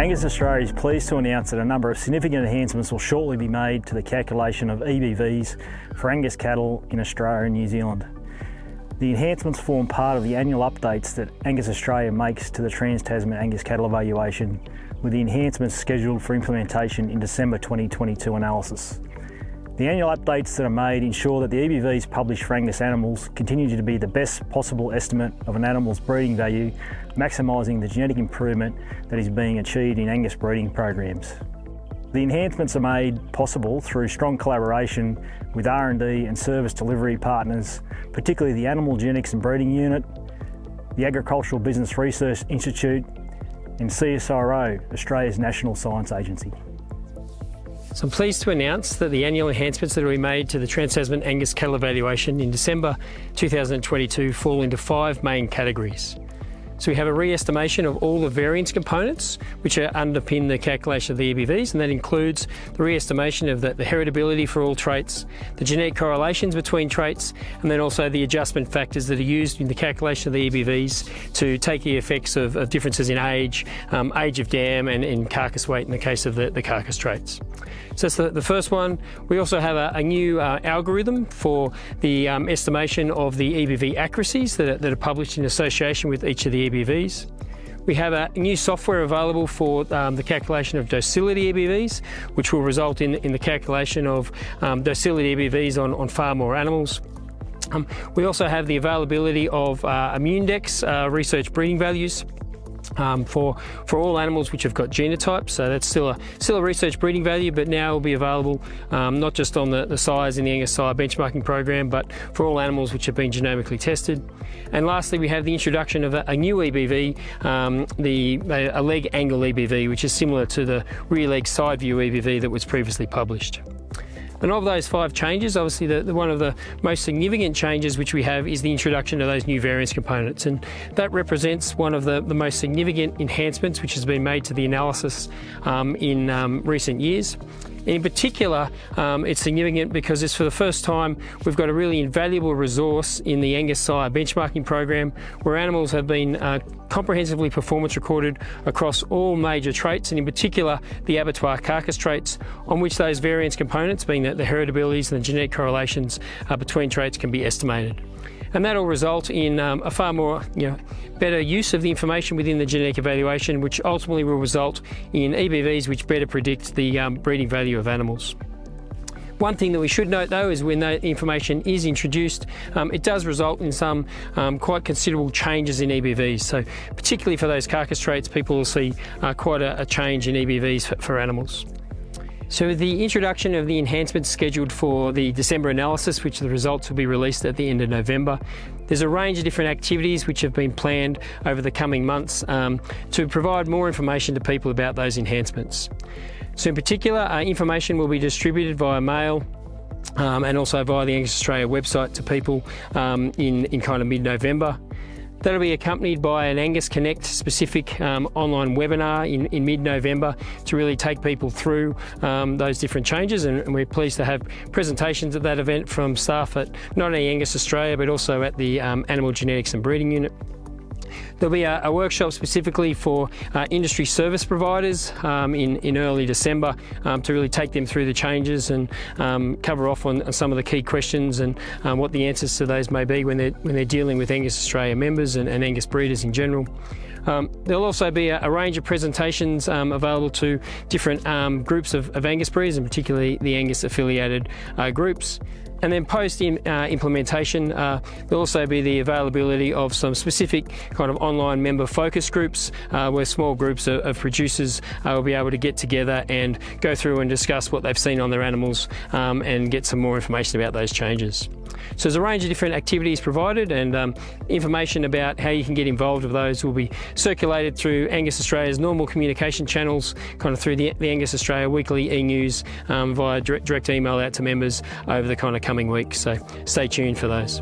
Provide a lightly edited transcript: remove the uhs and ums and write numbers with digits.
Angus Australia is pleased to announce that a number of significant enhancements will shortly be made to the calculation of EBVs for Angus cattle in Australia and New Zealand. The enhancements form part of the annual updates that Angus Australia makes to the TransTasman Angus Cattle Evaluation, with the enhancements scheduled for implementation in December 2022 analysis. The annual updates that are made ensure that the EBVs published for Angus animals continue to be the best possible estimate of an animal's breeding value, maximising the genetic improvement that is being achieved in Angus breeding programs. The enhancements are made possible through strong collaboration with R&D and service delivery partners, particularly the Animal Genetics and Breeding Unit, the Agricultural Business Research Institute, and CSIRO, Australia's National Science Agency. So I'm pleased to announce that the annual enhancements that we made to the TransTasman Angus Cattle Evaluation in December 2022 fall into 5 main categories. So we have a re-estimation of all the variance components which underpin the calculation of the EBVs, and that includes the re-estimation of the heritability for all traits, the genetic correlations between traits, and then also the adjustment factors that are used in the calculation of the EBVs to take the effects of differences in age, age of dam, and in carcass weight in the case of the carcass traits. So that's the first one. We also have a new algorithm for the estimation of the EBV accuracies that are published in association with each of the EBVs. We have a new software available for the calculation of docility EBVs, which will result in the calculation of docility EBVs on far more animals. We also have the availability of Immundex research breeding values for all animals which have got genotypes. So that's still a research breeding value, but now will be available not just on the size in the Angus sire benchmarking program, but for all animals which have been genomically tested. And lastly, we have the introduction of a new EBV, a leg angle EBV, which is similar to the rear leg side view EBV that was previously published. And of those 5 changes, obviously one of the most significant changes which we have is the introduction of those new variance components, and that represents one of the most significant enhancements which has been made to the analysis in recent years. In particular, it's significant because it's for the first time we've got a really invaluable resource in the Angus sire benchmarking program, where animals have been comprehensively performance recorded across all major traits, and in particular the abattoir carcass traits, on which those variance components, being the heritabilities and the genetic correlations between traits, can be estimated. And that will result in a far more better use of the information within the genetic evaluation, which ultimately will result in EBVs which better predict the breeding value of animals. One thing that we should note though is when that information is introduced, it does result in some quite considerable changes in EBVs. So particularly for those carcass traits, people will see quite a change in EBVs for animals. So the introduction of the enhancements scheduled for the December analysis, which the results will be released at the end of November, there's a range of different activities which have been planned over the coming months to provide more information to people about those enhancements. So in particular, information will be distributed via mail and also via the Angus Australia website to people in kind of mid-November. That'll be accompanied by an Angus Connect specific online webinar in mid-November to really take people through those different changes, and we're pleased to have presentations at that event from staff at not only Angus Australia but also at the Animal Genetics and Breeding Unit. There'll be a workshop specifically for industry service providers in early December to really take them through the changes and cover off on some of the key questions and what the answers to those may be when they're dealing with Angus Australia members and Angus breeders in general. There'll also be a range of presentations available to different groups of Angus breeders, and particularly the Angus affiliated groups. And then post-implementation, there'll also be the availability of some specific kind of online member focus groups where small groups of producers will be able to get together and go through and discuss what they've seen on their animals and get some more information about those changes. So there's a range of different activities provided, and information about how you can get involved with those will be circulated through Angus Australia's normal communication channels, kind of through the Angus Australia weekly e-news via direct email out to members over the kind of coming weeks. So stay tuned for those.